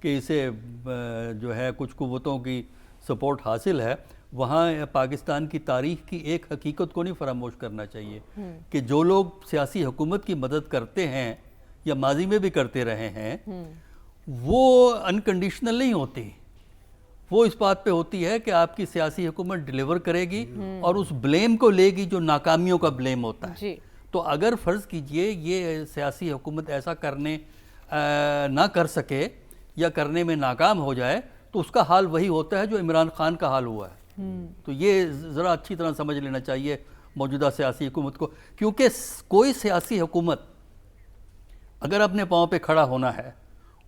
کہ اسے جو ہے کچھ قوتوں کی سپورٹ حاصل ہے، وہاں پاکستان کی تاریخ کی ایک حقیقت کو نہیں فراموش کرنا چاہیے کہ جو لوگ سیاسی حکومت کی مدد کرتے ہیں یا ماضی میں بھی کرتے رہے ہیں وہ انکنڈیشنل نہیں ہوتی، وہ اس بات پہ ہوتی ہے کہ آپ کی سیاسی حکومت ڈیلیور کرے گی اور اس بلیم کو لے گی جو ناکامیوں کا بلیم ہوتا ہے۔ تو اگر فرض کیجئے یہ سیاسی حکومت ایسا کرنے نہ کر سکے یا کرنے میں ناکام ہو جائے تو اس کا حال وہی ہوتا ہے جو عمران خان کا حال ہوا ہے۔ تو یہ ذرا اچھی طرح سمجھ لینا چاہیے موجودہ سیاسی حکومت کو، کیونکہ کوئی سیاسی حکومت اگر اپنے پاؤں پہ کھڑا ہونا ہے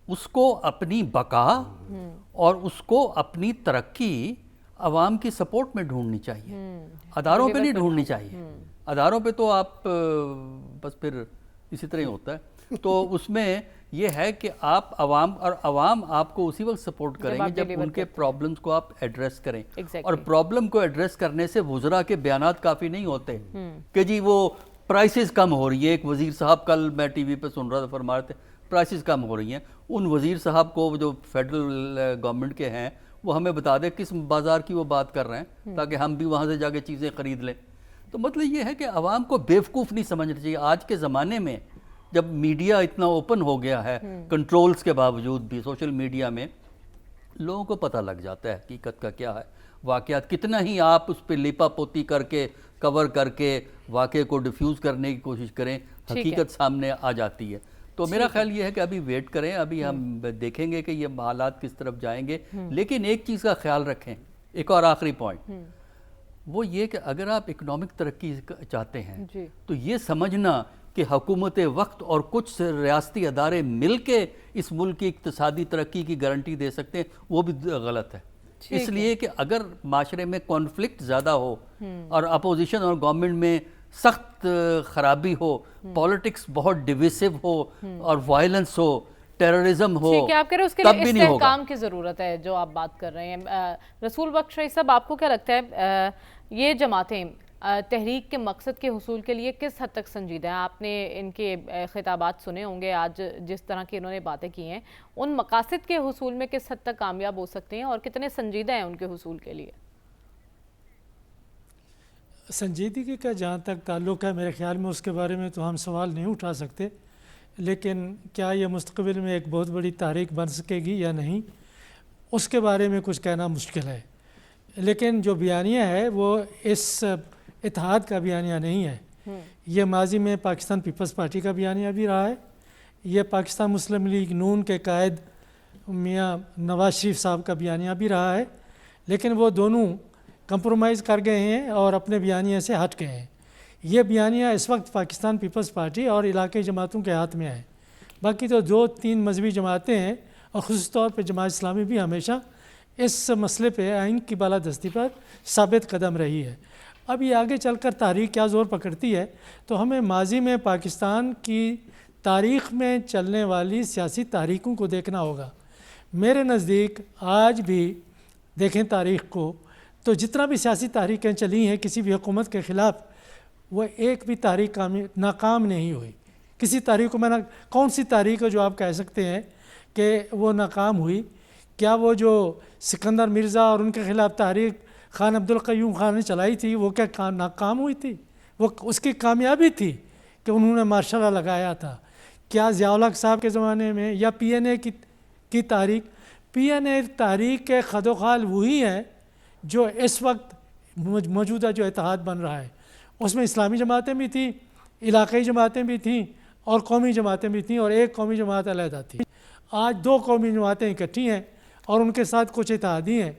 اس کو اپنی بقا اور اس کو اپنی ترقی عوام کی سپورٹ میں ڈھونڈنی چاہیے، اداروں پہ نہیں ڈھونڈنی چاہیے۔ اداروں پہ تو آپ بس پھر اسی طرح ہی ہوتا ہے۔ تو اس میں یہ ہے کہ آپ عوام آپ کو اسی وقت سپورٹ کریں گے جب ان کے پرابلمز کو آپ ایڈریس کریں، اور پرابلم کو ایڈریس کرنے سے وزراء کے بیانات کافی نہیں ہوتے کہ جی وہ پرائسز کم ہو رہی ہے۔ ایک وزیر صاحب کل میں ٹی وی پہ سن رہا تھا، فرما رہے تھے پرائسز کم ہو رہی ہیں۔ ان وزیر صاحب کو جو فیڈرل گورنمنٹ کے ہیں وہ ہمیں بتا دیں کس بازار کی وہ بات کر رہے ہیں تاکہ ہم بھی وہاں سے جا کے چیزیں خرید لیں۔ تو مطلب یہ ہے کہ عوام کو بیوقوف نہیں سمجھنا چاہیے۔ آج کے زمانے میں جب میڈیا اتنا اوپن ہو گیا ہے کنٹرولز کے باوجود بھی، سوشل میڈیا میں لوگوں کو پتہ لگ جاتا ہے حقیقت کا کیا ہے، واقعات کتنا ہی آپ اس پہ لیپا پوتی کر کے کور کر کے واقعے کو ڈیفیوز کرنے کی کوشش کریں، حقیقت سامنے آ جاتی ہے۔ تو میرا خیال یہ ہے کہ ابھی ویٹ کریں، ابھی ہم دیکھیں گے کہ یہ حالات کس طرف جائیں گے، لیکن ایک چیز کا خیال رکھیں، ایک اور آخری پوائنٹ، وہ یہ کہ اگر آپ اکنامک ترقی چاہتے ہیں تو یہ سمجھنا کہ حکومت وقت اور کچھ ریاستی ادارے مل کے اس ملک کی اقتصادی ترقی کی گارنٹی دے سکتے ہیں، وہ بھی غلط ہے۔ اس لیے کہ اگر معاشرے میں کانفلکٹ زیادہ ہو اور اپوزیشن اور گورنمنٹ میں سخت خرابی ہو، پالیٹکس بہت ڈیویسو ہو اور وائلنس ہو، ٹیررزم ہو، آپ کہہ رہے ہیں اس کے لیے استحکام کی ضرورت ہے جو آپ بات کر رہے ہیں۔ رسول بخش رئیس صاحب، آپ کو کیا لگتا ہے یہ جماعتیں تحریک کے مقصد کے حصول کے لیے کس حد تک سنجیدہ ہیں؟ آپ نے ان کے خطابات سنے ہوں گے، آج جس طرح کی انہوں نے باتیں کی ہیں، ان مقاصد کے حصول میں کس حد تک کامیاب ہو سکتے ہیں اور کتنے سنجیدہ ہیں ان کے حصول کے لیے؟ سنجیدگی کا جہاں تک تعلق ہے میرے خیال میں اس کے بارے میں تو ہم سوال نہیں اٹھا سکتے، لیکن کیا یہ مستقبل میں ایک بہت بڑی تحریک بن سکے گی یا نہیں، اس کے بارے میں کچھ کہنا مشکل ہے۔ لیکن جو بیانیہ ہے وہ اس اتحاد کا بیانیہ نہیں ہے، یہ ماضی میں پاکستان پیپلز پارٹی کا بیانیہ بھی رہا ہے، یہ پاکستان مسلم لیگ نون کے قائد میاں نواز شریف صاحب کا بیانیہ بھی رہا ہے، لیکن وہ دونوں کمپرومائز کر گئے ہیں اور اپنے بیانیہ سے ہٹ گئے ہیں۔ یہ بیانیہ اس وقت پاکستان پیپلز پارٹی اور علاقائی جماعتوں کے ہاتھ میں ہے، باقی تو 2-3 مذہبی جماعتیں ہیں اور خصوص طور پہ جماعت اسلامی بھی ہمیشہ اس مسئلے پہ آئین کی بالادستی پر ثابت قدم رہی ہے۔ اب یہ آگے چل کر تاریخ کیا زور پکڑتی ہے تو ہمیں ماضی میں پاکستان کی تاریخ میں چلنے والی سیاسی تحریکوں کو دیکھنا ہوگا۔ میرے نزدیک آج بھی دیکھیں تاریخ کو تو جتنا بھی سیاسی تحریکیں چلی ہیں کسی بھی حکومت کے خلاف، وہ ایک بھی تحریک ناکام نہیں ہوئی۔ کسی تحریک کو کون سی تحریک ہے جو آپ کہہ سکتے ہیں کہ وہ ناکام ہوئی؟ کیا وہ جو سکندر مرزا اور ان کے خلاف تحریک خان عبدالقیوم خان نے چلائی تھی وہ کیا ناکام ہوئی تھی؟ وہ اس کی کامیابی تھی کہ انہوں نے مارشل لا لگایا تھا۔ کیا ضیاء الحق صاحب کے زمانے میں یا پی این اے کی تحریک کے خد و خال وہی ہیں جو اس وقت موجودہ جو اتحاد بن رہا ہے، اس میں اسلامی جماعتیں بھی تھیں، علاقائی جماعتیں بھی تھیں اور قومی جماعتیں بھی تھیں، اور ایک قومی جماعت علیحدہ تھی۔ آج 2 قومی جماعتیں اکٹھی ہیں اور ان کے ساتھ کچھ اتحادی ہیں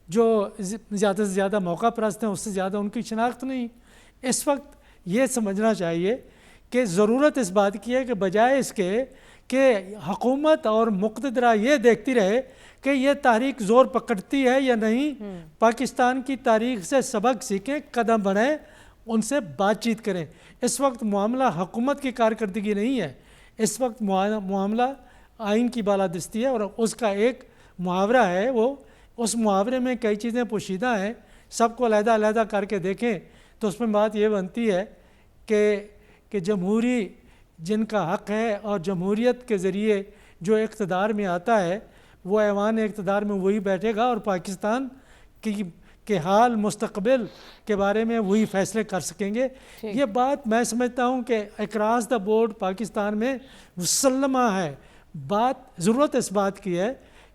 جو زیادہ سے زیادہ موقع پرست ہیں، اس سے زیادہ ان کی شناخت نہیں۔ اس وقت یہ سمجھنا چاہیے کہ ضرورت اس بات کی ہے کہ بجائے اس کے کہ حکومت اور مقتدرہ یہ دیکھتی رہے کہ یہ تاریخ زور پکڑتی ہے یا نہیں، پاکستان کی تاریخ سے سبق سیکھیں، قدم بڑھیں، ان سے بات چیت کریں۔ اس وقت معاملہ حکومت کی کارکردگی نہیں ہے، اس وقت معاملہ آئین کی بالادستی ہے، اور اس کا ایک محاورہ ہے، وہ اس محاورے میں کئی چیزیں پوشیدہ ہیں، سب کو علیحدہ علیحدہ کر کے دیکھیں تو اس میں بات یہ بنتی ہے کہ جمہوری جن کا حق ہے اور جمہوریت کے ذریعے جو اقتدار میں آتا ہے وہ ایوان اقتدار میں وہی بیٹھے گا اور پاکستان کے حال مستقبل کے بارے میں وہی فیصلے کر سکیں گے. یہ بات میں سمجھتا ہوں کہ اکراس دا بورڈ پاکستان میں مسلمہ ہے. ضرورت اس بات کی ہے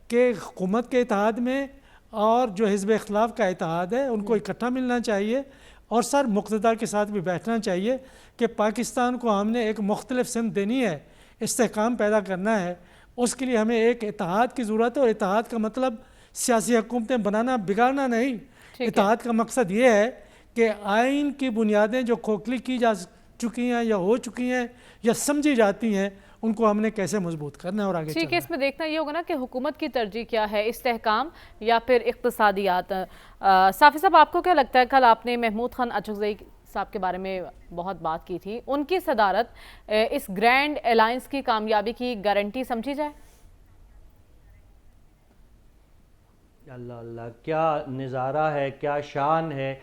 کہ حکومت کے اتحاد میں اور جو حزب اختلاف کا اتحاد ہے ان کو اکٹھا ملنا چاہیے اور سر مقتدر کے ساتھ بھی بیٹھنا چاہیے کہ پاکستان کو ہم نے ایک مختلف سمت دینی ہے, استحکام پیدا کرنا ہے. اس کے لیے ہمیں ایک اتحاد کی ضرورت ہے, اور اتحاد کا مطلب سیاسی حکومتیں بنانا بگاڑنا نہیں. اتحاد کا مقصد یہ ہے کہ آئین کی بنیادیں جو کھوکھلی کی جا چکی ہیں یا ہو چکی ہیں یا سمجھی جاتی ہیں ان کو ہم نے کیسے مضبوط کرنا ہے اور آگے چلنا ہے. ٹھیک ہے, اس میں دیکھنا یہ ہوگا نا کہ حکومت کی ترجیح کیا ہے, استحکام یا پھر اقتصادیات. صافی صاحب آپ کو کیا لگتا ہے, کل آپ نے محمود خان اچکزئی صاحب کے بارے میں بہت بات کی تھی, ان کی صدارت اس گرینڈ الائنس کی کامیابی کی گارنٹی سمجھی جائے؟ اللہ اللہ, کیا نظارہ ہے, کیا شان ہے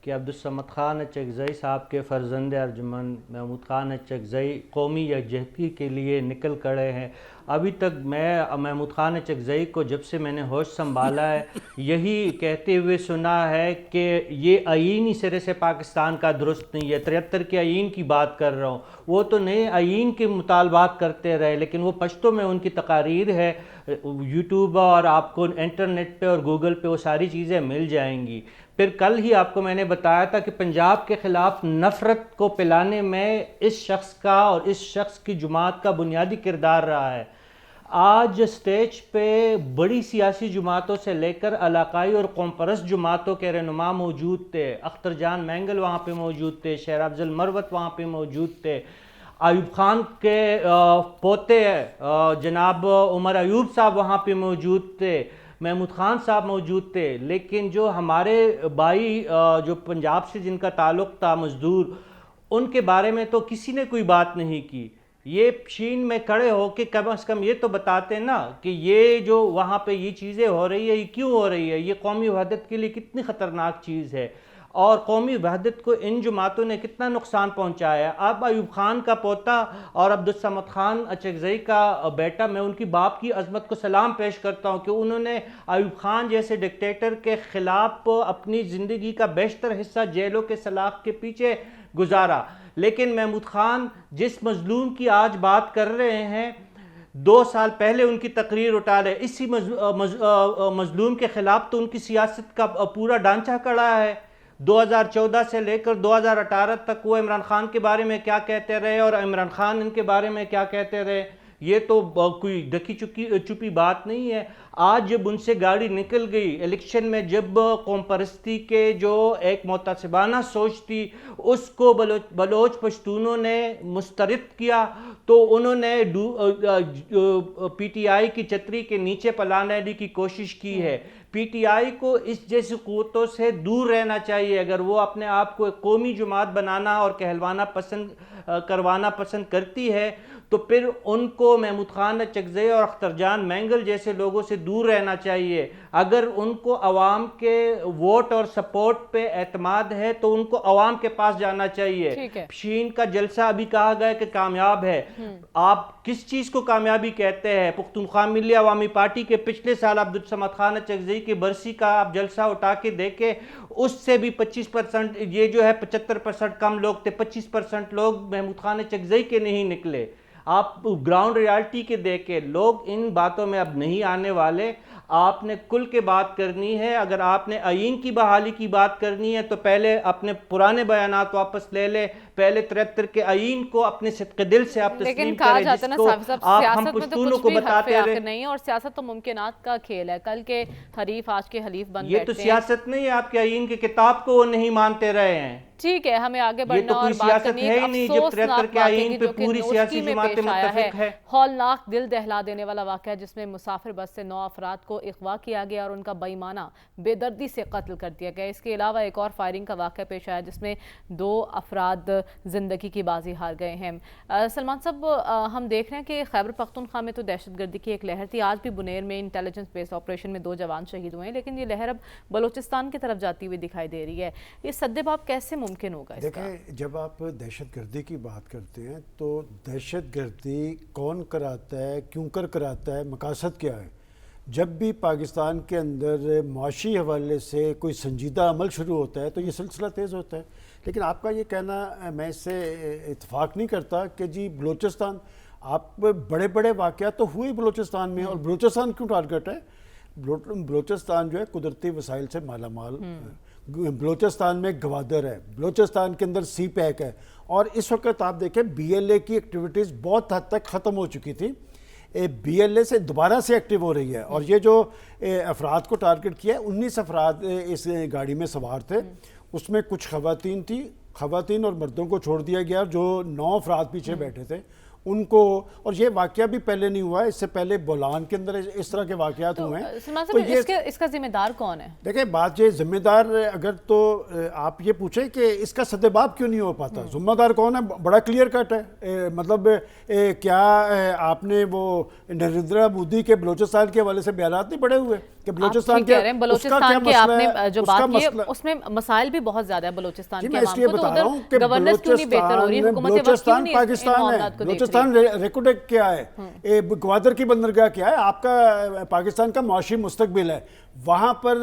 کہ عبدالصمد خان اچکزئی صاحب کے فرزند ارجمند محمود خان اچکزئی قومی یکجہتی کے لیے نکل کھڑے ہیں. ابھی تک میں محمود خان اچکزئی کو جب سے میں نے ہوش سنبھالا ہے یہی کہتے ہوئے سنا ہے کہ یہ آئین ہی سرے سے پاکستان کا درست نہیں ہے. 73 کے آئین کی بات کر رہا ہوں, وہ تو نئے آئین کے مطالبات کرتے رہے, لیکن وہ پشتوں میں ان کی تقاریر ہے, یوٹیوب اور آپ کو انٹرنیٹ پہ اور گوگل پہ وہ ساری چیزیں مل جائیں گی. پھر کل ہی آپ کو میں نے بتایا تھا کہ پنجاب کے خلاف نفرت کو پلانے میں اس شخص کا اور اس شخص کی جماعت کا بنیادی کردار رہا ہے. آج اسٹیج پہ بڑی سیاسی جماعتوں سے لے کر علاقائی اور قوم پرست جماعتوں کے رہنما موجود تھے. اختر جان مینگل وہاں پہ موجود تھے, شہر افضل مروت وہاں پہ موجود تھے, ایوب خان کے پوتے جناب عمر ایوب صاحب وہاں پہ موجود تھے, محمود خان صاحب موجود تھے. لیکن جو ہمارے بھائی جو پنجاب سے جن کا تعلق تھا مزدور, ان کے بارے میں تو کسی نے کوئی بات نہیں کی. یہ شین میں کھڑے ہو کے کم از کم یہ تو بتاتے نا کہ یہ جو وہاں پہ یہ چیزیں ہو رہی ہے یہ کیوں ہو رہی ہے, یہ قومی وحدت کے لیے کتنی خطرناک چیز ہے اور قومی وحدت کو ان جماعتوں نے کتنا نقصان پہنچایا ہے. اب ایوب خان کا پوتا اور عبدالصمد خان اچکزئی کا بیٹا, میں ان کی باپ کی عظمت کو سلام پیش کرتا ہوں کہ انہوں نے ایوب خان جیسے ڈکٹیٹر کے خلاف اپنی زندگی کا بیشتر حصہ جیلوں کے سلاخ کے پیچھے گزارا. لیکن محمود خان جس مظلوم کی آج بات کر رہے ہیں 2 سال پہلے ان کی تقریر اٹھا رہے, اسی مظلوم کے خلاف تو ان کی سیاست کا پورا ڈھانچہ کھڑا ہے. 2014 سے لے کر 2018 تک وہ عمران خان کے بارے میں کیا کہتے رہے اور عمران خان ان کے بارے میں کیا کہتے رہے, یہ تو کوئی ڈکی چھپی بات نہیں ہے. آج جب ان سے گاڑی نکل گئی الیکشن میں, جب قوم پرستی کے جو ایک محتسبانہ سوچ تھی اس کو بلوچ پشتونوں نے مسترد کیا, تو انہوں نے پی ٹی آئی کی چھتری کے نیچے پلانے کی کوشش کی ہے. پی ٹی آئی کو اس جیسی قوتوں سے دور رہنا چاہیے. اگر وہ اپنے آپ کو ایک قومی جماعت بنانا اور کروانا پسند کرتی ہے تو پھر ان کو محمود خان اچکزئی اور اختر جان مینگل جیسے لوگوں سے دور رہنا چاہیے. اگر ان کو عوام کے ووٹ اور سپورٹ پہ اعتماد ہے تو ان کو عوام کے پاس جانا چاہیے. شین کا جلسہ ابھی کہا گیا کہ کامیاب ہے. آپ کس چیز کو کامیابی کہتے ہیں؟ پختونخوا ملی عوامی پارٹی کے پچھلے سال عبدالصمد خان اچکزئی کی برسی کا آپ جلسہ اٹھا کے دیکھیں, اس سے بھی 25%, یہ جو ہے 75% کم لوگ تھے, 25% لوگ محمود خان اچکزئی کے نہیں نکلے. آپ گراؤنڈ ریالٹی کے دیکھیں, لوگ ان باتوں میں اب نہیں آنے والے. آپ نے کل کے بات کرنی ہے. اگر آپ نے آئین کی بحالی کی بات کرنی ہے تو پہلے اپنے پرانے بیانات واپس لے لے, پہلے 73 کے آئین کو اپنے صدق دل سے آپ تسلیم کریں, جس کو آپ ہم پشتونوں کو بتاتے رہے. نہیں, اور سیاست تو ممکنات کا کھیل ہے. کل کے حریف آج کے حلیف بن یہ تو سیاست نہیں ہے. آپ کے آئین کی کتاب کو وہ نہیں مانتے رہے ہیں. ٹھیک ہے, ہمیں آگے بڑھنا اور بات کرنی ہے. افسوسناک واقعے کی جو کہ نوسکی میں پیش آیا ہے, ہولناک دل دہلا دینے والا واقعہ جس میں مسافر بس سے 9 افراد کو کو اغوا کیا گیا اور ان کا بےایمانہ بے دردی سے قتل کر دیا گیا۔ اس کے علاوہ ایک اور فائرنگ کا واقعہ پیش آیا جس میں 2 افراد زندگی کی بازی ہار گئے ہیں۔ سلمان صاحب، ہم دیکھ رہے ہیں کہ خیبر پختونخوا میں تو دہشت گردی کی ایک لہر تھی، آج بھی بنیر میں انٹیلیجنس بیس آپریشن میں 2 جوان شہید ہوئے ہیں، لیکن یہ لہر اب بلوچستان کی طرف جاتی ہوئی دکھائی دے رہی ہے۔ یہ سدباب کیسے ممکن ہوگا اس کا؟ دیکھیں، جب آپ دہشت گردی کی بات کرتے ہیں تو دہشت گردی کون کراتا ہے، کیوں کراتا ہے، مقاصد کیا ہے؟ جب بھی پاکستان کے اندر معاشی حوالے سے کوئی سنجیدہ عمل شروع ہوتا ہے تو یہ سلسلہ تیز ہوتا ہے، لیکن آپ کا یہ کہنا میں اس سے اتفاق نہیں کرتا کہ جی بلوچستان، آپ بڑے بڑے واقعات تو ہوئے بلوچستان میں، اور بلوچستان کیوں ٹارگٹ ہے؟ بلوچستان جو ہے قدرتی وسائل سے مالا مال، بلوچستان میں گوادر ہے، بلوچستان کے اندر سی پیک ہے، اور اس وقت آپ دیکھیں بی ایل اے کی ایکٹیویٹیز بہت حد تک ختم ہو چکی تھی، بی ایل اے سے دوبارہ سے ایکٹیو ہو رہی ہے، اور یہ جو افراد کو ٹارگٹ کیا ہے، 19 افراد اس گاڑی میں سوار تھے، اس میں کچھ خواتین تھی، خواتین اور مردوں کو چھوڑ دیا گیا، جو 9 افراد پیچھے بیٹھے تھے ان کو، اور یہ واقعہ بھی پہلے نہیں ہوا ہے، اس سے پہلے بولان کے اندر اس طرح کے واقعات ہوئے ہیں۔ سلمان صاحب، اس کا ذمہ دار کون ہے؟ دیکھیں، بات یہ ذمہ دار اگر تو آپ یہ پوچھیں کہ اس کا سدباب کیوں نہیں ہو پاتا، ذمہ دار کون ہے، بڑا کلیئر کٹ ہے۔ مطلب کیا آپ نے وہ نریندر مودی کے بلوچستان کے حوالے سے بیانات نہیں پڑھے ہوئے کہ بلوچستان کے آپ نے جو بات کی اس میں مسائل بھی بہت زیادہ ہے بلوچستان کے عوام کو، تو ادھر گورننس کیوں نہیں بہتر ہو رہی ہے، حکومت وقت کیوں نہیں ان معاملات کو دیکھ رہی؟ ریکوڈک کیا ہے، گوادر کی بندرگاہ کیا ہے، آپ کا پاکستان کا معاشی مستقبل ہے، وہاں پر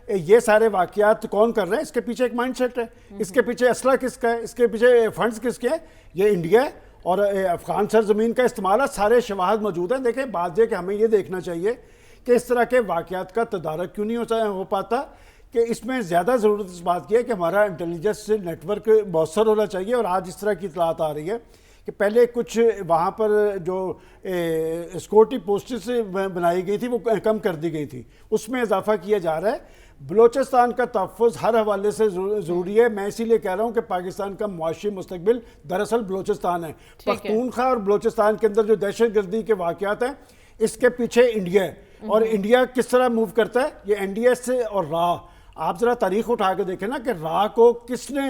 یہ سارے واقعات کون کر رہے ہیں؟ اس کے پیچھے ایک مائنڈ سیٹ ہے، اس کے پیچھے اسلحہ کس کا ہے، اس کے پیچھے فنڈز کس کے ہیں؟ یہ انڈیا ہے اور افغان سرزمین کا استعمال ہے، سارے شواہد موجود ہیں۔ دیکھیں، بات یہ کہ ہمیں یہ دیکھنا چاہیے کہ اس طرح کے واقعات کا تدارک کیوں نہیں ہو پاتا، کہ اس میں زیادہ ضرورت اس بات کی ہے کہ ہمارا انٹیلیجنس نیٹ ورک مؤثر ہونا چاہیے، اور آج اس طرح کی اطلاعات آ رہی ہے کہ پہلے کچھ وہاں پر جو سیکورٹی پوسٹس بنائی گئی تھی وہ کم کر دی گئی تھی، اس میں اضافہ کیا جا رہا ہے۔ بلوچستان کا تحفظ ہر حوالے سے ضروری ہے، میں اسی لیے کہہ رہا ہوں کہ پاکستان کا معاشی مستقبل دراصل بلوچستان ہے۔ پختونخوا اور بلوچستان کے اندر جو دہشت گردی کے واقعات ہیں، اس کے پیچھے انڈیا ہے، اور انڈیا کس طرح موو کرتا ہے، یہ این ڈی ایس اور را، آپ ذرا تاریخ اٹھا کے دیکھیں نا کہ را کو کس نے،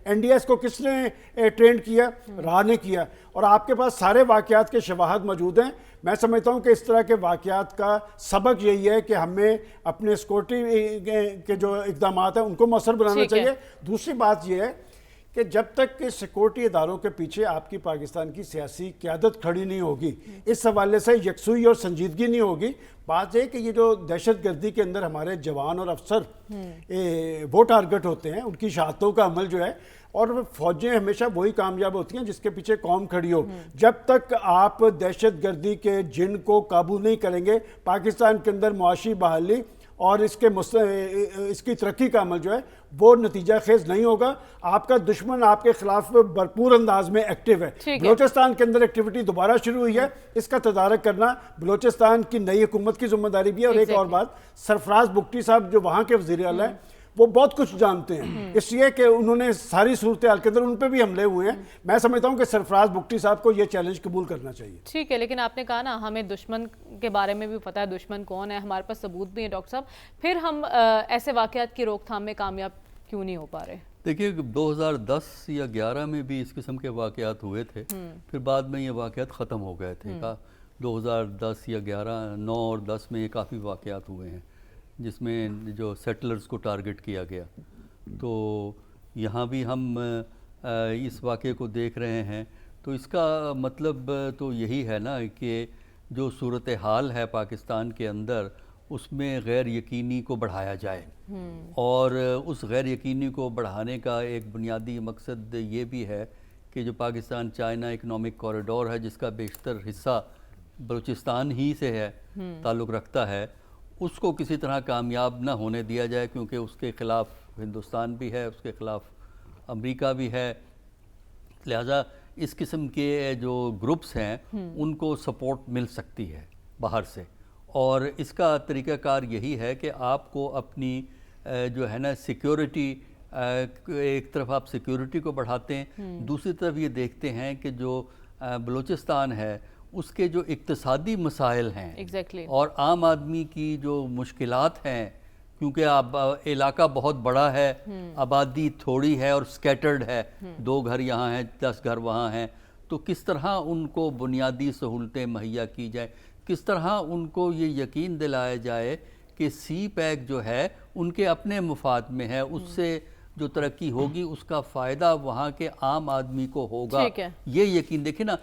این ڈی ایس کو کس نے ٹرینڈ کیا، را نے کیا، اور آپ کے پاس سارے واقعات کے شواہد موجود ہیں۔ میں سمجھتا ہوں کہ اس طرح کے واقعات کا سبق یہی ہے کہ ہمیں اپنے سیکورٹی کے جو اقدامات ہیں ان کو مؤثر بنانا چاہیے۔ دوسری بات یہ ہے کہ جب تک کہ سیکورٹی اداروں کے پیچھے آپ کی پاکستان کی سیاسی قیادت کھڑی نہیں ہوگی، اس حوالے سے یکسوئی اور سنجیدگی نہیں ہوگی، بات یہ کہ یہ جو دہشت گردی کے اندر ہمارے جوان اور افسر وہ ٹارگٹ ہوتے ہیں، ان کی شہادتوں کا عمل جو ہے، اور فوجیں ہمیشہ وہی کامیاب ہوتی ہیں جس کے پیچھے قوم کھڑی ہو۔ جب تک آپ دہشت گردی کے جن کو قابو نہیں کریں گے، پاکستان کے اندر معاشی بحالی اور اس کی ترقی کا عمل جو ہے وہ نتیجہ خیز نہیں ہوگا۔ آپ کا دشمن آپ کے خلاف بھرپور انداز میں ایکٹیو ہے۔ بلوچستان کے اندر ایکٹیویٹی دوبارہ شروع ہوئی ہے، اس کا تدارک کرنا بلوچستان کی نئی حکومت کی ذمہ داری بھی ہے۔ اور ایک اور بات، سرفراز بگٹی صاحب جو وہاں کے وزیر اعلیٰ ہیں، وہ بہت کچھ جانتے ہیں، اس لیے کہ انہوں نے ساری صورتحال کے اندر ان پہ بھی حملے ہوئے ہیں۔ میں سمجھتا ہوں کہ سرفراز بگٹی صاحب کو یہ چیلنج قبول کرنا چاہیے۔ ٹھیک ہے، لیکن آپ نے کہا نا ہمیں دشمن کے بارے میں بھی پتہ ہے، دشمن کون ہے، ہمارے پاس ثبوت بھی ہیں ڈاکٹر صاحب، پھر ہم ایسے واقعات کی روک تھام میں کامیاب کیوں نہیں ہو پا رہے؟ دیکھیے 2010 یا 11 میں بھی اس قسم کے واقعات ہوئے تھے، پھر بعد میں یہ واقعات ختم ہو گئے تھے۔ 2010 یا 11، 9 اور 10 میں یہ کافی واقعات ہوئے ہیں جس میں جو سیٹلرز کو ٹارگٹ کیا گیا۔ تو یہاں بھی ہم اس واقعے کو دیکھ رہے ہیں، تو اس کا مطلب تو یہی ہے نا کہ جو صورتحال ہے پاکستان کے اندر، اس میں غیر یقینی کو بڑھایا جائے، اور اس غیر یقینی کو بڑھانے کا ایک بنیادی مقصد یہ بھی ہے کہ جو پاکستان چائنا اکنامک کوریڈور ہے، جس کا بیشتر حصہ بلوچستان ہی سے ہے، تعلق رکھتا ہے، اس کو کسی طرح کامیاب نہ ہونے دیا جائے، کیونکہ اس کے خلاف ہندوستان بھی ہے، اس کے خلاف امریکہ بھی ہے۔ لہٰذا اس قسم کے جو گروپس ہیں ان کو سپورٹ مل سکتی ہے باہر سے، اور اس کا طریقہ کار یہی ہے کہ آپ کو اپنی جو ہے نا سیکیورٹی، ایک طرف آپ سیکیورٹی کو بڑھاتے ہیں، دوسری طرف یہ دیکھتے ہیں کہ جو بلوچستان ہے اس کے جو اقتصادی مسائل ہیں ایگزیکٹلی اور عام آدمی کی جو مشکلات ہیں، کیونکہ اب علاقہ بہت بڑا ہے، آبادی تھوڑی ہے اور سکیٹرڈ ہے، 2 گھر یہاں ہیں، 10 گھر وہاں ہیں، تو کس طرح ان کو بنیادی سہولتیں مہیا کی جائیں، کس طرح ان کو یہ یقین دلایا جائے کہ سی پیک جو ہے ان کے اپنے مفاد میں ہے، اس سے جو ترقی ہوگی اس کا فائدہ وہاں کے عام آدمی کو ہوگا، ٹھیک ہے۔ یہ یقین دیکھیں نا،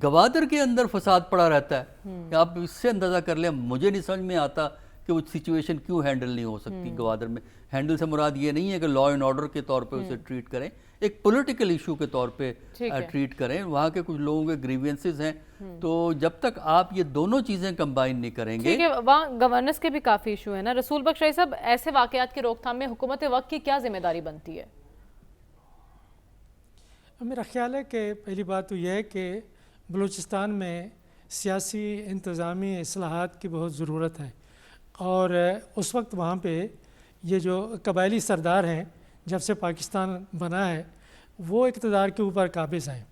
گوادر کے اندر فساد پڑا رہتا ہے، آپ اس سے اندازہ کر لیں، مجھے نہیں سمجھ میں آتا کہ وہ سچویشن کیوں ہینڈل نہیں ہو سکتی گوادر میں۔ ہینڈل سے مراد یہ نہیں ہے کہ لا اینڈ آرڈر کے طور پہ اسے ٹریٹ کریں، ایک پولیٹیکل ایشو کے طور پہ ٹریٹ کریں، وہاں کے کچھ لوگوں کے گریوینسز ہیں، تو جب تک آپ یہ دونوں چیزیں کمبائن نہیں کریں گے۔ ٹھیک ہے، وہاں گورننس کے بھی کافی ایشو ہیں نا رسول بخش رئی صاحب، ایسے واقعات کی روک تھام میں حکومت وقت کی کیا ذمہ داری بنتی ہے؟ میرا خیال ہے کہ پہلی بات تو یہ ہے کہ بلوچستان میں سیاسی انتظامی اصلاحات کی بہت ضرورت ہے، اور اس وقت وہاں پہ یہ جو قبائلی سردار ہیں جب سے پاکستان بنا ہے وہ اقتدار کے اوپر قابض ہیں،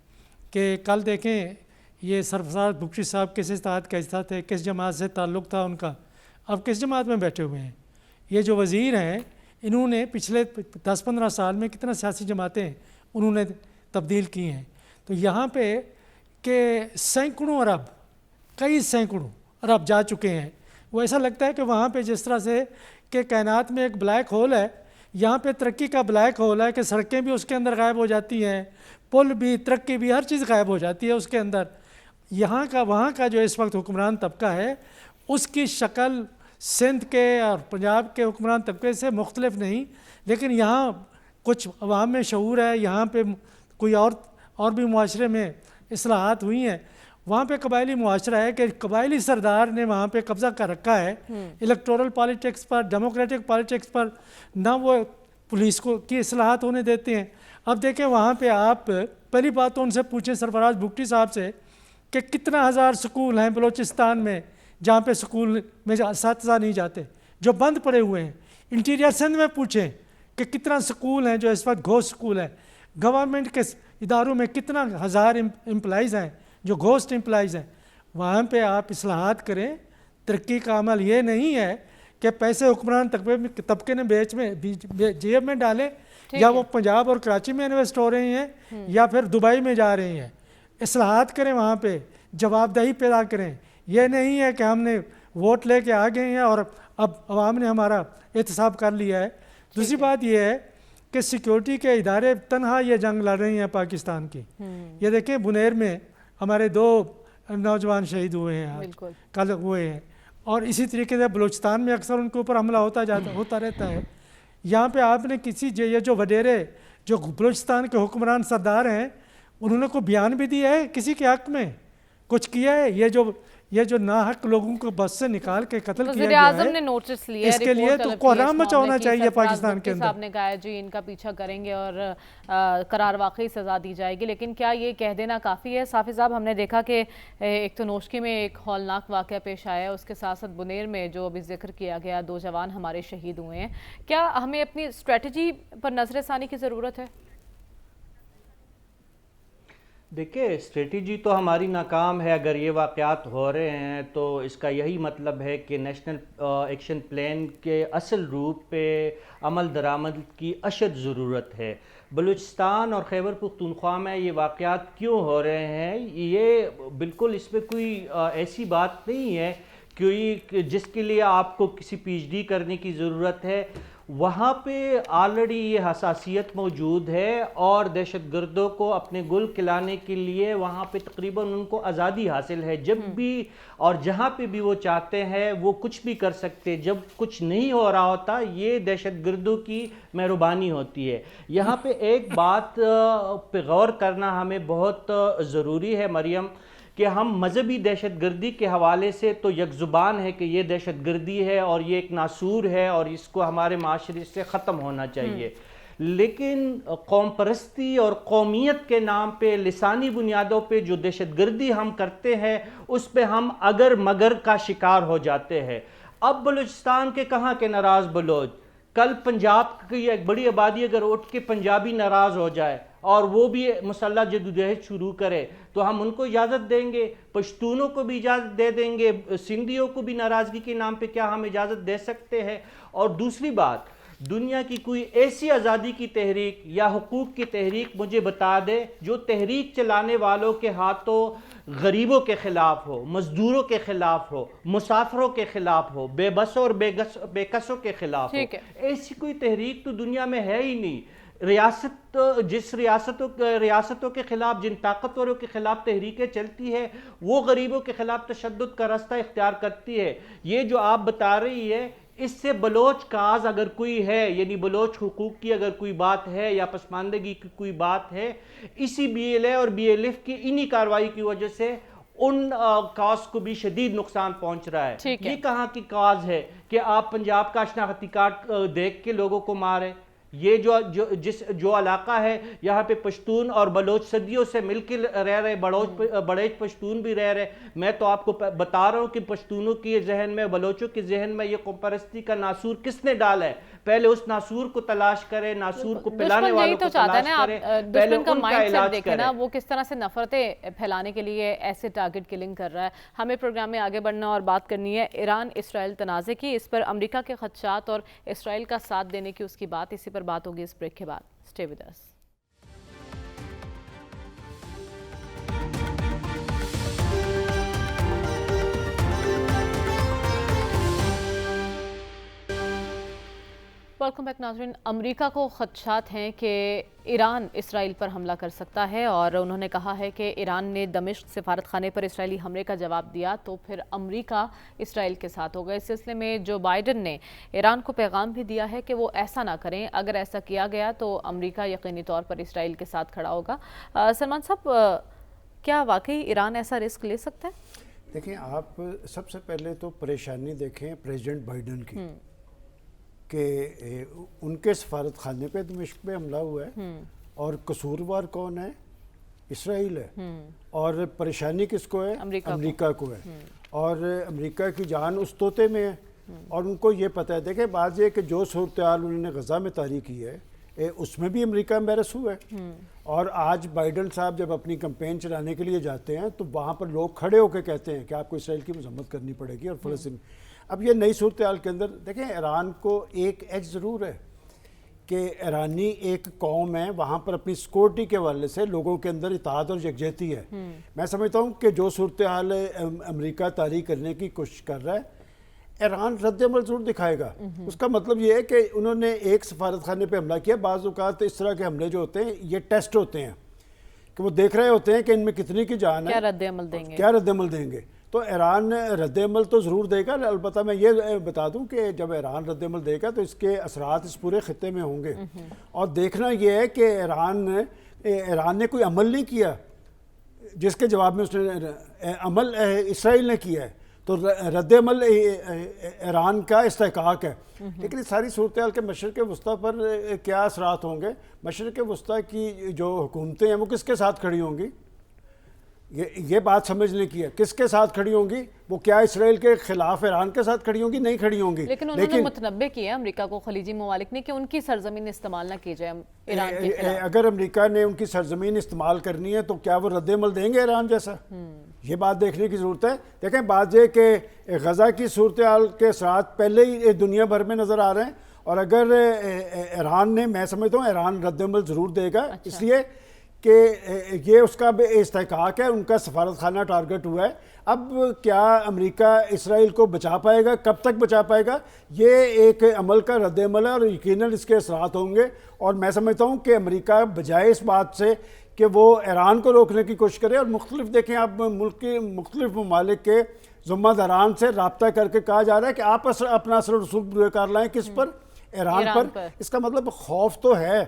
کہ کل دیکھیں یہ سرفراز بگٹی صاحب کس استاد کا حصہ تھے، کس جماعت سے تعلق تھا ان کا، اب کس جماعت میں بیٹھے ہوئے ہیں۔ یہ جو وزیر ہیں انہوں نے پچھلے 10-15 سال میں کتنا سیاسی جماعتیں انہوں نے تبدیل کی ہیں، تو یہاں پہ کہ سینکڑوں ارب، کئی سینکڑوں ارب جا چکے ہیں۔ وہ ایسا لگتا ہے کہ وہاں پہ جس طرح سے کہ کائنات میں ایک بلیک ہول ہے، یہاں پہ ترقی کا بلیک ہول ہے کہ سڑکیں بھی اس کے اندر غائب ہو جاتی ہیں، پل بھی، ترقی بھی، ہر چیز غائب ہو جاتی ہے اس کے اندر۔ یہاں کا وہاں کا جو اس وقت حکمران طبقہ ہے اس کی شکل سندھ کے اور پنجاب کے حکمران طبقے سے مختلف نہیں، لیکن یہاں کچھ عوام میں شعور ہے، یہاں پہ کوئی اور بھی معاشرے میں اصلاحات ہوئی ہیں۔ وہاں پہ قبائلی معاشرہ ہے کہ قبائلی سردار نے وہاں پہ قبضہ کر رکھا ہے الیکٹورل پالیٹکس پر، ڈیموکریٹک پالیٹکس پر، نہ وہ پولیس کو کی اصلاحات ہونے دیتے ہیں۔ اب دیکھیں وہاں پہ آپ پہلی بات تو ان سے پوچھیں سرفراز بگٹی صاحب سے کہ کتنا ہزار سکول ہیں بلوچستان میں جہاں پہ سکول میں اساتذہ نہیں جاتے، جو بند پڑے ہوئے ہیں۔ انٹیریئر سندھ میں پوچھیں کہ کتنا سکول ہیں جو اس وقت گھوسٹ سکول ہیں۔ گورنمنٹ کے اداروں میں کتنا ہزار امپلائیز ہیں جو گھوسٹ امپلائیز ہیں۔ وہاں پہ آپ اصلاحات کریں۔ ترقی کا عمل یہ نہیں ہے کہ پیسے حکمران طبقے نے جیب میں ڈالے، یا وہ پنجاب اور کراچی میں انویسٹ ہو رہے ہیں یا پھر دبئی میں جا رہے ہیں۔ اصلاحات کریں، وہاں پہ جواب دہی پیدا کریں۔ یہ نہیں ہے کہ ہم نے ووٹ لے کے آ گئے ہیں اور اب عوام نے ہمارا احتساب کر لیا ہے۔ دوسری بات یہ ہے کہ سیکیورٹی کے ادارے تنہا یہ جنگ لڑ رہے ہیں پاکستان کی۔ یہ دیکھیں بنیر میں ہمارے 2 نوجوان شہید ہوئے ہیں، کل ہوئے ہیں، اور اسی طریقے سے بلوچستان میں اکثر ان کے اوپر حملہ ہوتا رہتا ہے۔ یہاں پہ آپ نے یہ جو وڈیرے جو بلوچستان کے حکمران سردار ہیں انہوں نے کوئی بیان بھی دیا ہے کسی کے حق میں؟ کچھ کیا ہے؟ یہ جو ناحق لوگوں کو بس سے نکال کے قتل کیا گیا ہے، نے نوٹس لیا اس کے لیے تو کوہرام مچا ہونا چاہیے پاکستان کے اندر۔ صاحب نے کہا جی ان کا پیچھا کریں گے اور قرار واقعی سزا دی جائے گی، لیکن کیا یہ کہہ دینا کافی ہے؟ صافی صاحب، ہم نے دیکھا کہ ایک تو نوشکی میں ایک ہولناک واقعہ پیش آیا ہے، اس کے ساتھ ساتھ بنیر میں جو ابھی ذکر کیا گیا 2 جوان ہمارے شہید ہوئے ہیں۔ کیا ہمیں اپنی اسٹریٹجی پر نظر ثانی کی ضرورت ہے؟ دیکھیں اسٹریٹجی تو ہماری ناکام ہے۔ اگر یہ واقعات ہو رہے ہیں تو اس کا یہی مطلب ہے کہ نیشنل ایکشن پلان کے اصل روپ پہ عمل درآمد کی اشد ضرورت ہے۔ بلوچستان اور خیبر پختونخوا میں یہ واقعات کیوں ہو رہے ہیں، یہ بالکل اس پہ کوئی ایسی بات نہیں ہے کہ جس کے لیے آپ کو کسی پی ایچ ڈی کرنے کی ضرورت ہے۔ وہاں پہ آلریڈی یہ حساسیت موجود ہے اور دہشت گردوں کو اپنے گل کھلانے کے لیے وہاں پہ تقریباً ان کو آزادی حاصل ہے۔ جب بھی اور جہاں پہ بھی وہ چاہتے ہیں وہ کچھ بھی کر سکتے۔ جب کچھ نہیں ہو رہا ہوتا یہ دہشت گردوں کی مہربانی ہوتی ہے۔ یہاں پہ ایک بات پہ غور کرنا ہمیں بہت ضروری ہے مریم، کہ ہم مذہبی دہشت گردی کے حوالے سے تو یک زبان ہے کہ یہ دہشت گردی ہے اور یہ ایک ناسور ہے اور اس کو ہمارے معاشرے سے ختم ہونا چاہیے، لیکن قوم پرستی اور قومیت کے نام پہ لسانی بنیادوں پہ جو دہشت گردی ہم کرتے ہیں اس پہ ہم اگر مگر کا شکار ہو جاتے ہیں۔ اب بلوچستان کے کہاں کے ناراض بلوچ، کل پنجاب کی ایک بڑی آبادی اگر اٹھ کے پنجابی ناراض ہو جائے اور وہ بھی مسلح جدوجہد شروع کرے تو ہم ان کو اجازت دیں گے، پشتونوں کو بھی اجازت دے دیں گے، سندھیوں کو بھی ناراضگی کے نام پہ کیا ہم اجازت دے سکتے ہیں؟ اور دوسری بات، دنیا کی کوئی ایسی آزادی کی تحریک یا حقوق کی تحریک مجھے بتا دے جو تحریک چلانے والوں کے ہاتھوں غریبوں کے خلاف ہو، مزدوروں کے خلاف ہو، مسافروں کے خلاف ہو، بے بسوں اور بے کسوں کے خلاف ہو۔ ایسی کوئی تحریک تو دنیا میں ہے ہی نہیں۔ جس ریاستوں کے خلاف، جن طاقتوروں کے خلاف تحریکیں چلتی ہے، وہ غریبوں کے خلاف تشدد کا راستہ اختیار کرتی ہے۔ یہ جو آپ بتا رہی ہے، اس سے بلوچ کاز اگر کوئی ہے، یعنی بلوچ حقوق کی اگر کوئی بات ہے یا پسماندگی کی کوئی بات ہے، اسی بی ایل اے اور بی ایل ایف کی انہی کارروائی کی وجہ سے ان کاز کو بھی شدید نقصان پہنچ رہا ہے۔ یہ کہاں کی کاز ہے کہ آپ پنجاب کا شناختی کارڈ دیکھ کے لوگوں کو مارے؟ یہ جو علاقہ ہے، یہاں پہ پشتون اور بلوچ صدیوں سے مل کے رہ رہے، بڑیچ پشتون بھی رہ رہے۔ میں تو آپ کو بتا رہا ہوں کہ پشتونوں کے ذہن میں، بلوچوں کے ذہن میں یہ قوم پرستی کا ناسور کس نے ڈالا ہے؟ پہلے اس ناسور کو تلاش کرے، ناسور کو پلانے والوں کو تلاش کرے، پہلے ان کا علاج کرے۔ وہ کس طرح سے نفرتیں پھیلانے کے لیے ایسے ٹارگٹ کلنگ کر رہا ہے۔ ہمیں پروگرام میں آگے بڑھنا اور بات کرنی ہے ایران اسرائیل تنازع کی، اس پر امریکہ کے خدشات اور اسرائیل کا ساتھ دینے کی اس کی بات، اسی پر بات ہوگی اس بریک کے بعد۔ Stay with us. Welcome back ناظرین۔ امریکہ کو خدشات ہیں کہ ایران اسرائیل پر حملہ کر سکتا ہے، اور انہوں نے کہا ہے کہ ایران نے دمشق سفارت خانے پر اسرائیلی حملے کا جواب دیا تو پھر امریکہ اسرائیل کے ساتھ ہوگا۔ اس سلسلے میں جو بائیڈن نے ایران کو پیغام بھی دیا ہے کہ وہ ایسا نہ کریں، اگر ایسا کیا گیا تو امریکہ یقینی طور پر اسرائیل کے ساتھ کھڑا ہوگا۔ سلمان صاحب، کیا واقعی ایران ایسا رسک لے سکتا ہے؟ دیکھیں، آپ سب سے پہلے تو پریشانی دیکھیں پریزیڈنٹ بائیڈن کی، کہ ان کے سفارت خانے پہ دمشق پہ حملہ ہوا ہے، اور قصوروار کون ہے؟ اسرائیل ہے، اور پریشانی کس کو ہے؟ امریکہ کو ہے، اور امریکہ کی جان اس طوطے میں ہے، اور ان کو یہ پتہ ہے۔ دیکھیں، بات یہ کہ جو صورتحال انہوں نے غزہ میں طاری کی ہے، اس میں بھی امریکہ امبیرس ہوا ہے، اور آج بائیڈن صاحب جب اپنی کمپین چلانے کے لیے جاتے ہیں تو وہاں پر لوگ کھڑے ہو کے کہتے ہیں کہ آپ کو اسرائیل کی مذمت کرنی پڑے گی اور فلسطین۔ اب یہ نئی صورتحال کے اندر دیکھیں، ایران کو ایک ایج ضرور ہے کہ ایرانی ایک قوم ہے، وہاں پر اپنی سیکورٹی کے حوالے سے لوگوں کے اندر اتحاد اور یکجہتی ہے۔ میں سمجھتا ہوں کہ جو صورتحال امریکہ طاری کرنے کی کوشش کر رہا ہے، ایران رد عمل ضرور دکھائے گا۔ اس کا مطلب یہ ہے کہ انہوں نے ایک سفارت خانے پہ حملہ کیا۔ بعض اوقات اس طرح کے حملے جو ہوتے ہیں یہ ٹیسٹ ہوتے ہیں، کہ وہ دیکھ رہے ہوتے ہیں کہ ان میں کتنی کی جان ہے، کیا رد عمل دیں گے۔ تو ایران رد عمل تو ضرور دے گا، البتہ میں یہ بتا دوں کہ جب ایران رد عمل دے گا تو اس کے اثرات اس پورے خطے میں ہوں گے، اور دیکھنا یہ ہے کہ ایران نے کوئی عمل نہیں کیا جس کے جواب میں اس نے عمل اسرائیل نے کیا ہے، تو رد عمل ایران کا استحقاق ہے۔ لیکن اس ساری صورتحال کے مشرق وسطیٰ پر کیا اثرات ہوں گے؟ مشرق وسطیٰ کی جو حکومتیں ہیں وہ کس کے ساتھ کھڑی ہوں گی؟ یہ بات سمجھنے کی ہے، کس کے ساتھ کھڑی ہوں گی؟ وہ کیا اسرائیل کے خلاف ایران کے ساتھ کھڑی ہوں گی؟ نہیں کھڑی ہوں گی۔ لیکن انہوں نے متنبع کیا امریکہ کو، خلیجی ممالک نے، کہ ان کی سرزمین استعمال نہ کی جائے ایران کے خلاف۔ اگر امریکہ نے ان کی سرزمین استعمال کرنی ہے تو کیا وہ رد عمل دیں گے ایران جیسا؟ یہ بات دیکھنے کی ضرورت ہے۔ دیکھیں، بات یہ کہ غزہ کی صورتحال کے اثرات پہلے ہی دنیا بھر میں نظر آ رہے ہیں، اور اگر ایران نے، میں سمجھتا ہوں ایران رد عمل ضرور دے گا، اس لیے کہ یہ اس کا استحقاق ہے، ان کا سفارت خانہ ٹارگٹ ہوا ہے۔ اب کیا امریکہ اسرائیل کو بچا پائے گا؟ کب تک بچا پائے گا؟ یہ ایک عمل کا رد عمل ہے، اور یقیناً اس کے اثرات ہوں گے۔ اور میں سمجھتا ہوں کہ امریکہ بجائے اس بات سے کہ وہ ایران کو روکنے کی کوشش کرے، اور مختلف دیکھیں آپ ملک کے مختلف ممالک کے ذمہ داران سے رابطہ کر کے کہا جا رہا ہے کہ آپ اپنا اثر و رسوخ کر لائیں، کس پر؟ ایران پر۔ اس کا مطلب خوف تو ہے،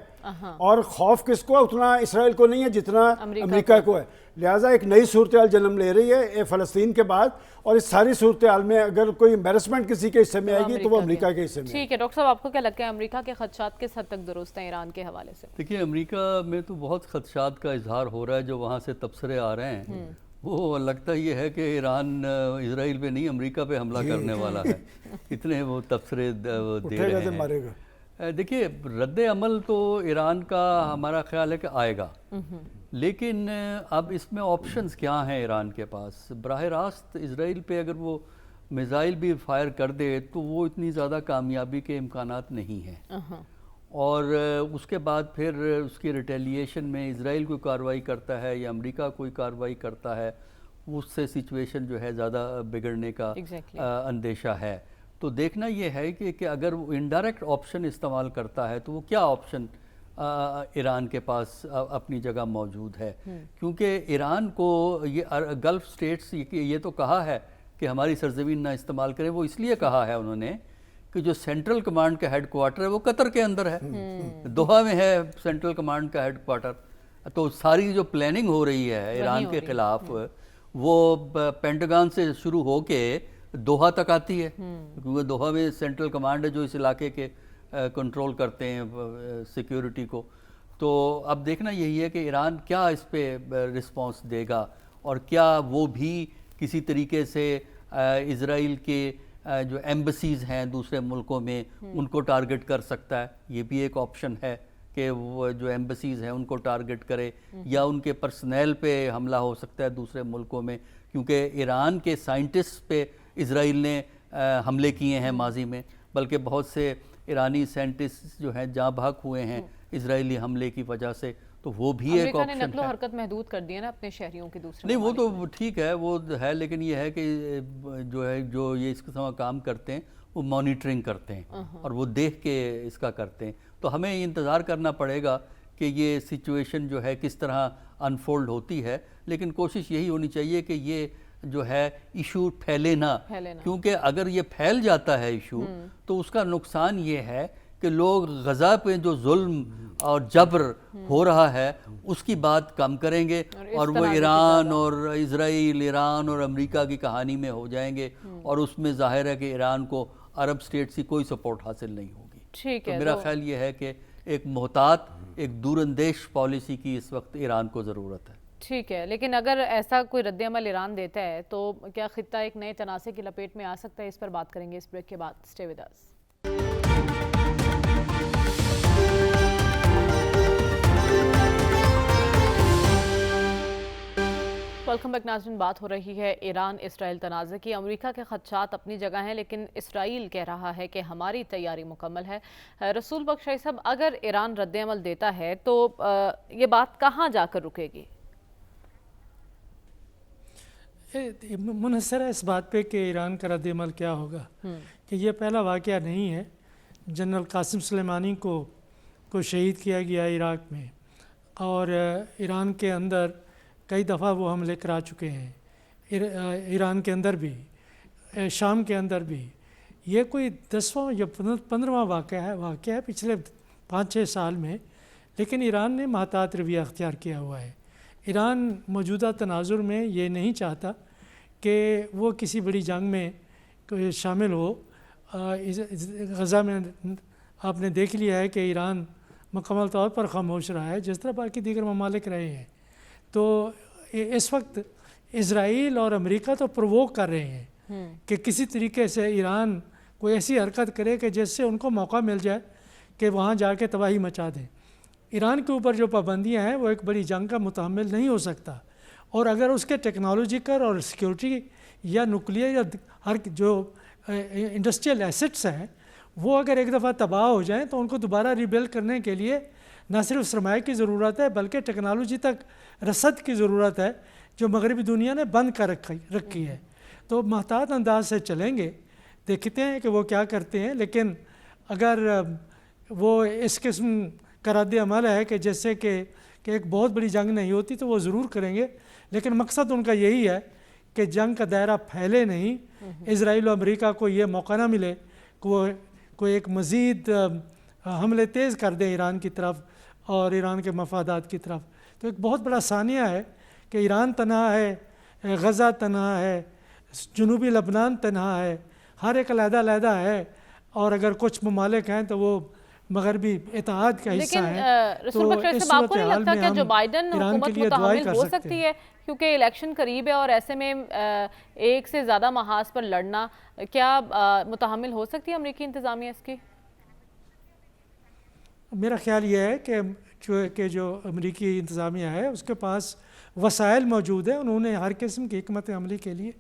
اور خوف کس کو؟ اتنا اسرائیل کو نہیں ہے جتنا امریکہ کو ہے۔ لہٰذا ایک نئی صورتحال جنم لے رہی ہے فلسطین کے بعد، اور اس ساری صورتحال میں اگر کوئی امبیرسمنٹ کسی کے حصے میں آئے گی تو وہ امریکہ کے حصے میں۔ ٹھیک ہے ڈاکٹر صاحب، آپ کو کیا لگتا ہے امریکہ کے خدشات کس حد تک درست ہیں ایران کے حوالے سے؟ دیکھیے، امریکہ میں تو بہت خدشات کا اظہار ہو رہا ہے، جو وہاں سے تبصرے آ رہے ہیں وہ لگتا یہ ہے کہ ایران اسرائیل پہ نہیں، امریکہ پہ حملہ کرنے والا ہے، اتنے وہ تبصرے دے رہے ہیں۔ دیکھیے رد عمل تو ایران کا ہمارا خیال ہے کہ آئے گا، لیکن اب اس میں آپشنز کیا ہیں ایران کے پاس؟ براہ راست اسرائیل پہ اگر وہ میزائل بھی فائر کر دے تو وہ اتنی زیادہ کامیابی کے امکانات نہیں ہیں، اور اس کے بعد پھر اس کی ریٹیلیشن میں اسرائیل کوئی کارروائی کرتا ہے یا امریکہ کوئی کارروائی کرتا ہے، اس سے سچویشن جو ہے زیادہ بگڑنے کا اندیشہ ہے۔ تو دیکھنا یہ ہے کہ اگر وہ انڈائریکٹ آپشن استعمال کرتا ہے تو وہ کیا آپشن ایران کے پاس اپنی جگہ موجود ہے، کیونکہ ایران کو یہ گلف سٹیٹس یہ تو کہا ہے کہ ہماری سرزمین نہ استعمال کریں، وہ اس لیے کہا ہے انہوں نے کہ جو سینٹرل کمانڈ کا ہیڈ کوارٹر ہے وہ قطر کے اندر ہے، دوحہ میں ہے سینٹرل کمانڈ کا ہیڈ کوارٹر، تو ساری جو پلاننگ ہو رہی ہے ایران کے خلاف وہ پینٹاگون سے شروع ہو کے دوحہ تک آتی ہے، کیونکہ دوحہ میں سینٹرل کمانڈ ہے جو اس علاقے کے کنٹرول کرتے ہیں سیکیورٹی کو۔ تو اب دیکھنا یہی ہے کہ ایران کیا اس پہ رسپانس دے گا، اور کیا وہ بھی کسی طریقے سے اسرائیل کے جو ایمبسیز ہیں دوسرے ملکوں میں ان کو ٹارگٹ کر سکتا ہے، یہ بھی ایک آپشن ہے کہ وہ جو ایمبسیز ہیں ان کو ٹارگٹ کرے، یا ان کے پرسنل پہ حملہ ہو سکتا ہے دوسرے ملکوں میں، کیونکہ ایران کے سائنٹسٹ پہ اسرائیل نے حملے کیے ہیں ماضی میں، بلکہ بہت سے ایرانی سائنٹسٹ جو ہیں جاں بحق ہوئے ہیں اسرائیلی حملے کی وجہ سے، تو وہ بھی ایک امریکہ نے آپشن نقل و ہے۔ حرکت محدود کر دی ہے نا اپنے شہریوں کی دوسرے نہیں وہ تو ٹھیک ہے، وہ ہے، لیکن یہ ہے کہ جو یہ اس قسم کا کام کرتے ہیں وہ مانیٹرنگ کرتے ہیں اور وہ دیکھ کے اس کا کرتے ہیں، تو ہمیں انتظار کرنا پڑے گا کہ یہ سچویشن جو ہے کس طرح انفولڈ ہوتی ہے، لیکن کوشش یہی ہونی چاہیے کہ یہ جو ہے ایشو پھیلے نہ، کیونکہ اگر یہ پھیل جاتا ہے ایشو تو اس کا نقصان یہ ہے کہ لوگ غزہ پہ جو ظلم اور جبر ہو رہا ہے اس کی بات کم کریں گے، اور وہ ایران اور اسرائیل، ایران اور امریکہ کی کہانی میں ہو جائیں گے، اور اس میں ظاہر ہے کہ ایران کو عرب سٹیٹس کی کوئی سپورٹ حاصل نہیں ہوگی۔ تو میرا خیال یہ ہے کہ ایک محتاط، ایک دور اندیش پالیسی کی اس وقت ایران کو ضرورت ہے۔ ٹھیک ہے، لیکن اگر ایسا کوئی رد عمل ایران دیتا ہے تو کیا خطہ ایک نئے تنازع کی لپیٹ میں آ سکتا ہے؟ اس پر بات کریں گے اس بریک کے بعد، stay with us. Welcome back ناظرین، بات ہو رہی ہے ایران اسرائیل تنازع کی۔ امریکہ کے خدشات اپنی جگہ ہیں، لیکن اسرائیل کہہ رہا ہے کہ ہماری تیاری مکمل ہے۔ رسول بخش صاحب، اگر ایران رد عمل دیتا ہے تو یہ بات کہاں جا کر رکے گی؟ منحصر ہے اس بات پہ کہ ایران کا رد عمل کیا ہوگا، کہ یہ پہلا واقعہ نہیں ہے۔ جنرل قاسم سلیمانی کو شہید کیا گیا عراق میں، اور ایران کے اندر کئی دفعہ وہ حملے کرا چکے ہیں، ایران کے اندر بھی، شام کے اندر بھی۔ یہ کوئی 10واں یا 15واں واقعہ ہے پچھلے 5-6 سال میں، لیکن ایران نے محتاط رویہ اختیار کیا ہوا ہے۔ ایران موجودہ تناظر میں یہ نہیں چاہتا کہ وہ کسی بڑی جنگ میں شامل ہو۔ غزہ میں آپ نے دیکھ لیا ہے کہ ایران مکمل طور پر خاموش رہا ہے، جس طرح باقی دیگر ممالک رہے ہیں۔ تو اس وقت اسرائیل اور امریکہ تو پرووک کر رہے ہیں کہ کسی طریقے سے ایران کوئی ایسی حرکت کرے کہ جس سے ان کو موقع مل جائے کہ وہاں جا کے تباہی مچا دیں۔ ایران کے اوپر جو پابندیاں ہیں وہ ایک بڑی جنگ کا متحمل نہیں ہو سکتا، اور اگر اس کے ٹیکنالوجیکل اور سیکیورٹی یا نیوکلیئر یا ہر جو انڈسٹریل ایسٹس ہیں وہ اگر ایک دفعہ تباہ ہو جائیں تو ان کو دوبارہ ریبیلڈ کرنے کے لیے نہ صرف سرمایہ کی ضرورت ہے بلکہ ٹیکنالوجی تک رسد کی ضرورت ہے، جو مغربی دنیا نے بند کر رکھی ہے۔ تو محتاط انداز سے چلیں گے، دیکھتے ہیں کہ وہ کیا کرتے ہیں، لیکن اگر وہ اس قسم کا رد عمل ہے کہ جیسے کہ ایک بہت بڑی جنگ نہیں ہوتی تو وہ ضرور کریں گے، لیکن مقصد ان کا یہی ہے کہ جنگ کا دائرہ پھیلے نہیں، اسرائیل و امریکہ کو یہ موقع نہ ملے کہ وہ کوئی ایک مزید حملے تیز کر دیں ایران کی طرف اور ایران کے مفادات کی طرف۔ تو ایک بہت بڑا ثانیہ ہے کہ ایران تنہا ہے، غزہ تنہا ہے، جنوبی لبنان تنہا ہے، ہر ایک علیحدہ علیحدہ ہے، اور اگر کچھ ممالک ہیں تو وہ مغربی اتحاد کا حصہ ہیں۔ لیکن رسول بخش صاحب، آپ کو نہیں لگتا کہ جو بائیڈن حکومت متحمل ہو سکتی ہے، کیونکہ الیکشن قریب ہے اور ایسے میں ایک سے زیادہ محاذ پر لڑنا، کیا متحمل ہو سکتی ہے امریکی انتظامیہ اس کی؟ میرا خیال یہ ہے کہ جو امریکی انتظامیہ ہے اس کے پاس وسائل موجود ہیں، انہوں نے ہر قسم کی حکمت عملی کے لیے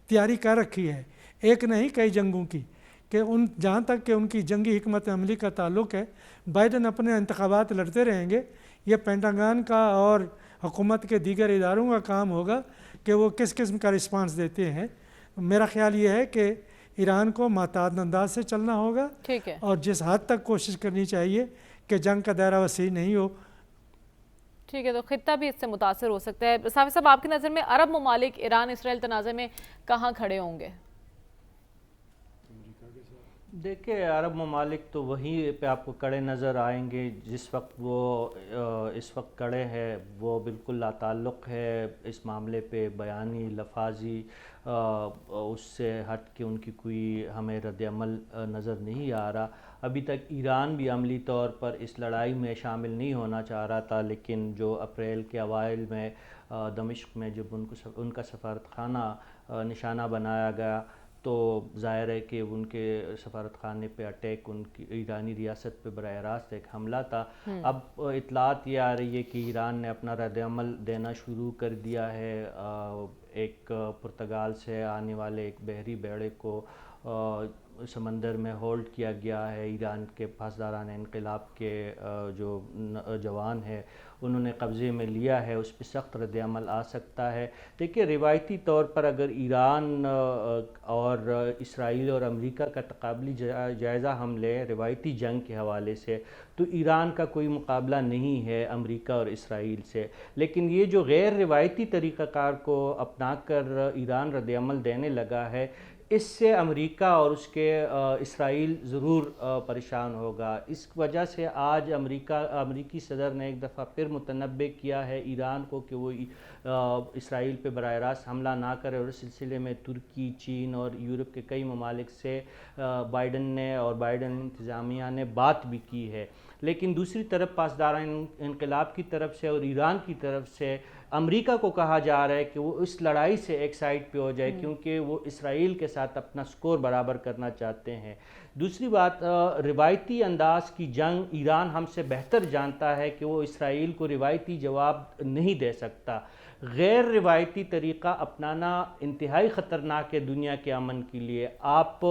تیاری کر رکھی ہے، ایک نہیں کئی جنگوں کی، کہ جہاں تک کہ ان کی جنگی حکمت عملی کا تعلق ہے، بائیڈن اپنے انتخابات لڑتے رہیں گے، یہ پینٹاگان کا اور حکومت کے دیگر اداروں کا کام ہوگا کہ وہ کس قسم کا رسپانس دیتے ہیں۔ میرا خیال یہ ہے کہ ایران کو محتاط انداز سے چلنا ہوگا، ٹھیک ہے، اور جس حد تک کوشش کرنی چاہیے کہ جنگ کا دائرہ وسیع نہیں ہو۔ ٹھیک ہے، تو خطہ بھی اس سے متاثر ہو سکتا ہے۔ صافی صاحب، آپ کی نظر میں عرب ممالک ایران اسرائیل تنازع میں کہاں کھڑے ہوں گے؟ دیکھیں، عرب ممالک تو وہیں پہ آپ کو کڑے نظر آئیں گے جس وقت وہ اس وقت کڑے ہیں، وہ بالکل لا تعلق ہے اس معاملے پہ، بیانی لفاظی اس سے ہٹ کے ان کی کوئی ہمیں رد عمل نظر نہیں آ رہا۔ ابھی تک ایران بھی عملی طور پر اس لڑائی میں شامل نہیں ہونا چاہ رہا تھا، لیکن جو اپریل کے اوائل میں دمشق میں جب ان کا سفارت خانہ نشانہ بنایا گیا تو ظاہر ہے کہ ان کے سفارت خانے پہ اٹیک، ان کی ایرانی ریاست پہ براہ راست ایک حملہ تھا۔ اب اطلاعات یہ آ رہی ہے کہ ایران نے اپنا رد عمل دینا شروع کر دیا ہے۔ ایک پرتگال سے آنے والے ایک بحری بیڑے کو سمندر میں ہولڈ کیا گیا ہے۔ ایران کے پاسداران انقلاب کے جو جوان ہے انہوں نے قبضے میں لیا ہے، اس پہ سخت رد عمل آ سکتا ہے۔ دیکھیے، روایتی طور پر اگر ایران اور اسرائیل اور امریکہ کا تقابلی جائزہ ہم لیں روایتی جنگ کے حوالے سے، تو ایران کا کوئی مقابلہ نہیں ہے امریکہ اور اسرائیل سے، لیکن یہ جو غیر روایتی طریقہ کار کو اپنا کر ایران رد عمل دینے لگا ہے، اس سے امریکہ اور اس کے اسرائیل ضرور پریشان ہوگا۔ اس وجہ سے آج امریکی صدر نے ایک دفعہ پھر متنبع کیا ہے ایران کو کہ وہ اسرائیل پہ براہ راست حملہ نہ کرے، اور اس سلسلے میں ترکی، چین اور یورپ کے کئی ممالک سے بائیڈن انتظامیہ نے بات بھی کی ہے۔ لیکن دوسری طرف پاسداران انقلاب کی طرف سے اور ایران کی طرف سے امریکہ کو کہا جا رہا ہے کہ وہ اس لڑائی سے ایک سائڈ پہ ہو جائے، کیونکہ وہ اسرائیل کے ساتھ اپنا سکور برابر کرنا چاہتے ہیں۔ دوسری بات، روایتی انداز کی جنگ ایران ہم سے بہتر جانتا ہے کہ وہ اسرائیل کو روایتی جواب نہیں دے سکتا۔ غیر روایتی طریقہ اپنانا انتہائی خطرناک ہے دنیا کے امن کے لیے۔ آپ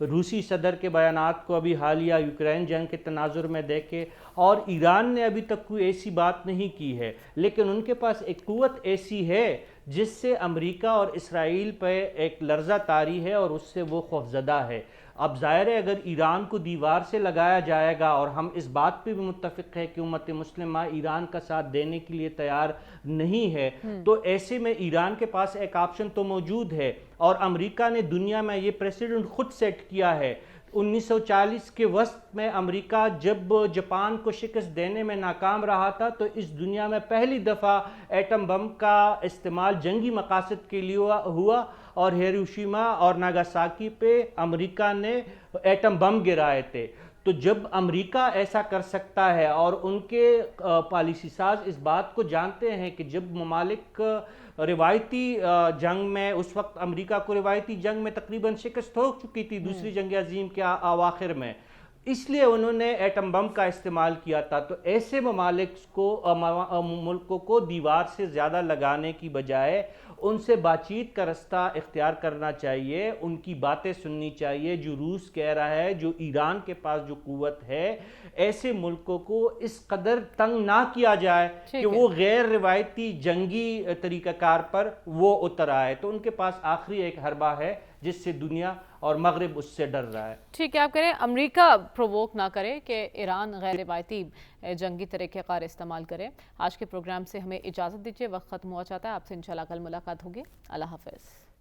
روسی صدر کے بیانات کو ابھی حالیہ یوکرین جنگ کے تناظر میں دیکھیں، اور ایران نے ابھی تک کوئی ایسی بات نہیں کی ہے، لیکن ان کے پاس ایک قوت ایسی ہے جس سے امریکہ اور اسرائیل پہ ایک لرزہ طاری ہے اور اس سے وہ خوفزدہ ہے۔ اب ظاہر ہے اگر ایران کو دیوار سے لگایا جائے گا، اور ہم اس بات پہ بھی متفق ہے کہ امت مسلمہ ایران کا ساتھ دینے کے لیے تیار نہیں ہے، تو ایسے میں ایران کے پاس ایک آپشن تو موجود ہے، اور امریکہ نے دنیا میں یہ پریسیڈنٹ خود سیٹ کیا ہے۔ 1940 کے وسط میں امریکہ جب جاپان کو شکست دینے میں ناکام رہا تھا تو اس دنیا میں پہلی دفعہ ایٹم بم کا استعمال جنگی مقاصد کے لیے ہوا، اور ہیروشیما اور ناگاساکی پہ امریکہ نے ایٹم بم گرائے تھے۔ تو جب امریکہ ایسا کر سکتا ہے، اور ان کے پالیسی ساز اس بات کو جانتے ہیں کہ جب ممالک روایتی جنگ میں، اس وقت امریکہ کو روایتی جنگ میں تقریباً شکست ہو چکی تھی دوسری جنگ عظیم کے اواخر میں، اس لیے انہوں نے ایٹم بم کا استعمال کیا تھا۔ تو ایسے ملکوں کو دیوار سے زیادہ لگانے کی بجائے ان سے بات چیت کا رستہ اختیار کرنا چاہیے، ان کی باتیں سننی چاہیے۔ جو روس کہہ رہا ہے، جو ایران کے پاس جو قوت ہے، ایسے ملکوں کو اس قدر تنگ نہ کیا جائے کہ وہ غیر روایتی جنگی طریقہ کار پر وہ اتر آئے۔ تو ان کے پاس آخری ایک حربہ ہے جس سے دنیا اور مغرب اس سے ڈر رہا ہے۔ ٹھیک ہے، آپ کہہ رہے ہیں امریکہ پرووک نہ کرے کہ ایران غیر روایتی جنگی طریقہ کار استعمال کرے۔ آج کے پروگرام سے ہمیں اجازت دیجیے، وقت ختم ہوا چاہتا ہے۔ آپ سے انشاءاللہ کل ملاقات ہوگی۔ اللہ حافظ۔